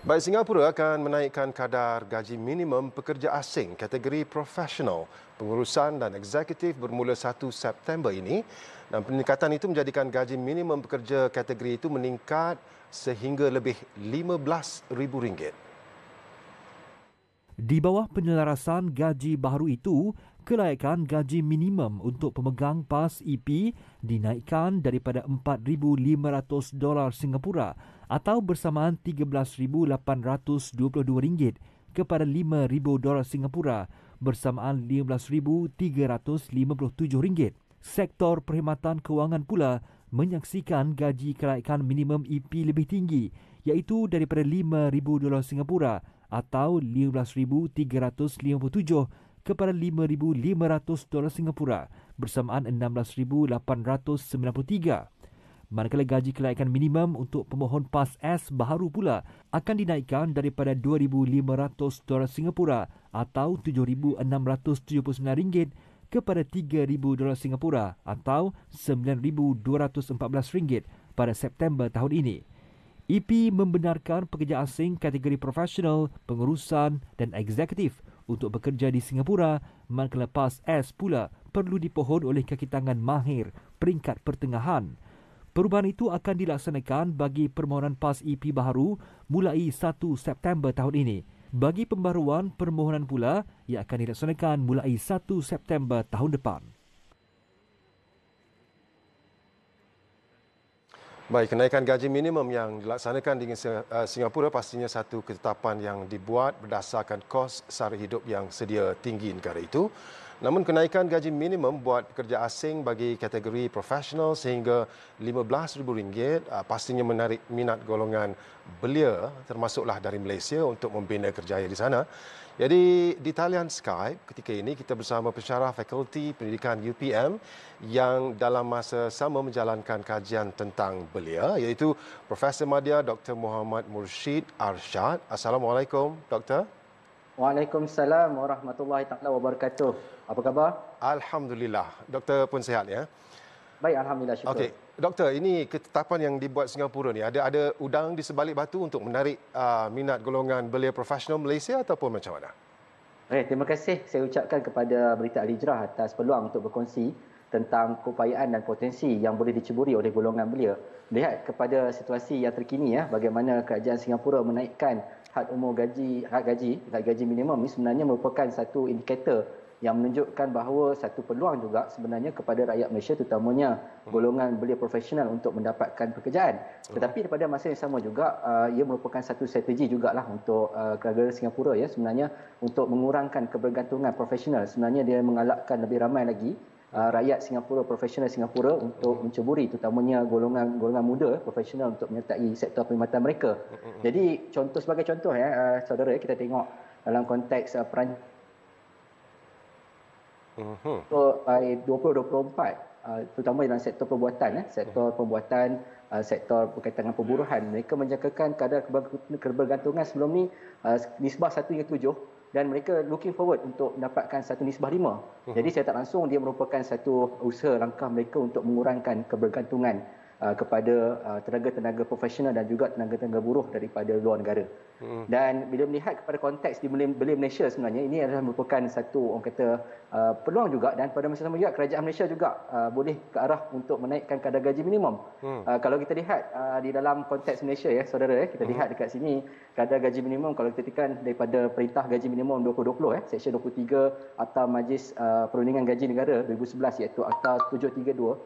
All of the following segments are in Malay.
Baik, Singapura akan menaikkan kadar gaji minimum pekerja asing kategori profesional, pengurusan dan eksekutif bermula 1 September ini. Dan peningkatan itu menjadikan gaji minimum pekerja kategori itu meningkat sehingga lebih RM15,000. Di bawah penyelarasan gaji baharu itu, kelayakan gaji minimum untuk pemegang PAS EP dinaikkan daripada $4,500 Singapura atau bersamaan RM13,822 kepada $5,000 Singapura bersamaan RM15,357. Sektor perkhidmatan kewangan pula menyaksikan gaji kelayakan minimum EP lebih tinggi iaitu daripada $5,000 Singapura atau $15,357 kepada $5,500 Singapura bersamaan $16,893. Manakala gaji kelayakan minimum untuk pemohon PAS S baharu pula akan dinaikkan daripada $2,500 Singapura atau RM7,679 kepada $3,000 Singapura atau RM9,214 pada September tahun ini. EP membenarkan pekerja asing kategori profesional, pengurusan dan eksekutif untuk bekerja di Singapura, manakala PAS S pula perlu dipohon oleh kaki tangan mahir peringkat pertengahan. Perubahan itu akan dilaksanakan bagi permohonan PAS EP baharu mulai 1 September tahun ini. Bagi pembaruan permohonan pula, ia akan dilaksanakan mulai 1 September tahun depan. Baik, kenaikan gaji minimum yang dilaksanakan di Singapura pastinya satu ketetapan yang dibuat berdasarkan kos sara hidup yang sedia tinggi negara itu. Namun kenaikan gaji minimum buat pekerja asing bagi kategori profesional sehingga RM15,000 pastinya menarik minat golongan belia termasuklah dari Malaysia untuk membina kerjaya di sana. Jadi di talian Skype ketika ini kita bersama pensyarah Fakulti Pendidikan UPM yang dalam masa sama menjalankan kajian tentang belia iaitu Profesor Madya Dr. Muhammad Murshid Arshad. Assalamualaikum, Doktor. Waalaikumsalam warahmatullahi taala wabarakatuh. Apa khabar? Alhamdulillah. Doktor pun sihat ya? Baik, alhamdulillah, syukur. Okey, Doktor, ini ketetapan yang dibuat Singapura ni ada udang di sebalik batu untuk menarik minat golongan belia profesional Malaysia ataupun macam mana? Terima kasih saya ucapkan kepada Berita Al-Hijrah atas peluang untuk berkongsi tentang keupayaan dan potensi yang boleh diceburi oleh golongan belia. Melihat kepada situasi yang terkini bagaimana kerajaan Singapura menaikkan had gaji minimum ini sebenarnya merupakan satu indikator yang menunjukkan bahawa satu peluang juga sebenarnya kepada rakyat Malaysia terutamanya golongan belia profesional untuk mendapatkan pekerjaan. Tetapi pada masa yang sama juga ia merupakan satu strategi jugalah untuk negara Singapura sebenarnya untuk mengurangkan kebergantungan profesional. Sebenarnya dia mengalakkan lebih ramai lagi rakyat Singapura, profesional Singapura untuk menceburi terutamanya golongan muda profesional untuk menyertai sektor perkhidmatan mereka. Jadi sebagai contoh saudara, kita tengok dalam konteks perancangan 2024 terutama dalam sektor perbuatan sektor berkaitan dengan perburuhan, mereka menjangkakan kadar kebergantungan sebelum ni nisbah 1:7 dan mereka looking forward untuk mendapatkan satu nisbah 5. Jadi secara tak langsung dia merupakan satu usaha langkah mereka untuk mengurangkan kebergantungan kepada tenaga-tenaga profesional dan juga tenaga-tenaga buruh daripada luar negara. Dan bila melihat kepada konteks di belia Malaysia sebenarnya ini adalah merupakan satu peluang juga, dan pada masa sama juga kerajaan Malaysia juga boleh ke arah untuk menaikkan kadar gaji minimum. Kalau kita lihat di dalam konteks Malaysia saudara, kita lihat dekat sini kadar gaji minimum kalau kita tekan daripada Perintah Gaji Minimum 2020 Seksyen 23 Akta Majlis Perundingan Gaji Negara 2011 iaitu Akta 732,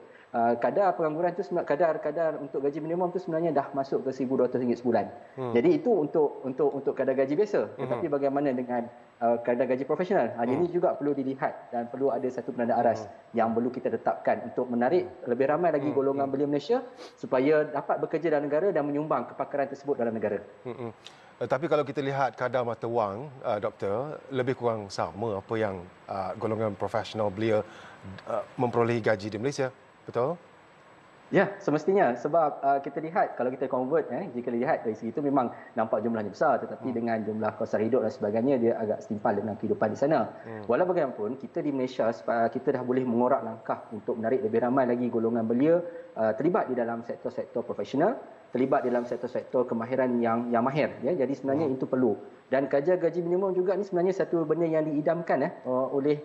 kadar pengangguran tu kadar untuk gaji minimum tu sebenarnya dah masuk ke RM1,200 sebulan. Jadi itu untuk kadar gaji biasa. Tetapi bagaimana dengan kadar gaji profesional? Ini juga perlu dilihat dan perlu ada satu penanda aras yang perlu kita tetapkan untuk menarik lebih ramai lagi golongan belia Malaysia supaya dapat bekerja dalam negara dan menyumbang kepakaran tersebut dalam negara. Tapi kalau kita lihat kadar mata wang, Doktor, lebih kurang sama apa yang golongan profesional belia memperolehi gaji di Malaysia. Betul? Ya, semestinya sebab kita lihat kalau kita convert jika lihat dari segi itu memang nampak jumlahnya besar, tetapi dengan jumlah kos sara hidup dan sebagainya dia agak setimpal dengan kehidupan di sana. Walau bagaimanapun kita di Malaysia kita dah boleh mengorak langkah untuk menarik lebih ramai lagi golongan belia terlibat di dalam sektor-sektor profesional terlibat dalam sektor-sektor kemahiran yang mahir. Ya. Jadi sebenarnya itu perlu. Dan kajian gaji minimum juga ni sebenarnya satu benda yang diidamkan oleh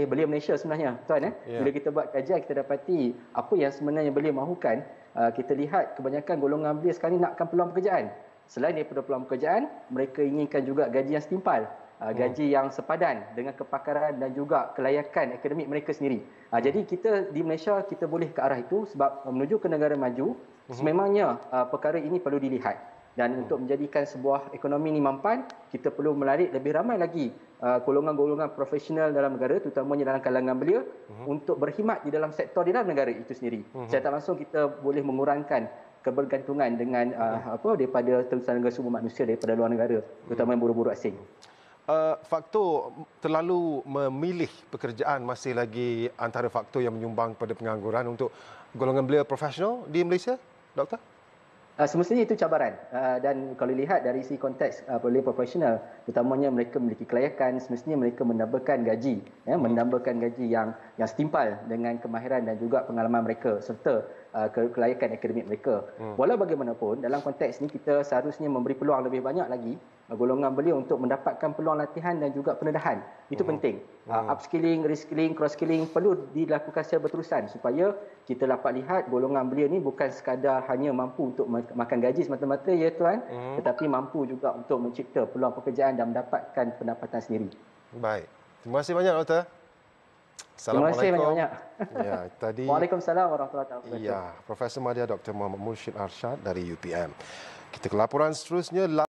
Belia Malaysia sebenarnya, tuan. Bila kita buat kajian, kita dapati apa yang sebenarnya Belia mahukan. Kita lihat kebanyakan golongan belia sekarang ni nakkan peluang pekerjaan. Selain daripada peluang pekerjaan, mereka inginkan juga gaji yang setimpal. Gaji yang sepadan dengan kepakaran dan juga kelayakan akademik mereka sendiri. Jadi kita di Malaysia kita boleh ke arah itu sebab menuju ke negara maju sememangnya perkara ini perlu dilihat. Dan untuk menjadikan sebuah ekonomi ini mampan, kita perlu menarik lebih ramai lagi golongan-golongan profesional dalam negara, terutamanya dalam kalangan belia, untuk berkhidmat di dalam sektor di dalam negara itu sendiri. Secara tak langsung kita boleh mengurangkan kebergantungan dengan daripada terusan negara sumber manusia daripada luar negara, terutama buruh-buruh asing. Faktor terlalu memilih pekerjaan masih lagi antara faktor yang menyumbang pada pengangguran untuk golongan belia profesional di Malaysia, Doktor? Semestinya itu cabaran dan kalau lihat dari segi konteks belia profesional, terutamanya mereka memiliki kelayakan, semestinya mereka menambahkan gaji, menambahkan gaji yang setimpal dengan kemahiran dan juga pengalaman mereka serta kelayakan akademik mereka. Walau bagaimanapun, dalam konteks ini kita seharusnya memberi peluang lebih banyak lagi golongan belia untuk mendapatkan peluang latihan dan juga pendedahan. Itu penting. Upskilling, reskilling, cross-skilling perlu dilakukan secara berterusan supaya kita dapat lihat golongan belia ni bukan sekadar hanya mampu untuk makan gaji semata-mata, ya tuan, tetapi mampu juga untuk mencipta peluang pekerjaan dan mendapatkan pendapatan sendiri. Baik. Terima kasih banyak, Doktor. Terima kasih banyak-banyak. Ya, tadi Waalaikumsalam warahmatullahi wabarakatuh. Ya, Profesor Madya Dr. Muhammad Murshid Arshad dari UPM. Kita ke laporan seterusnya.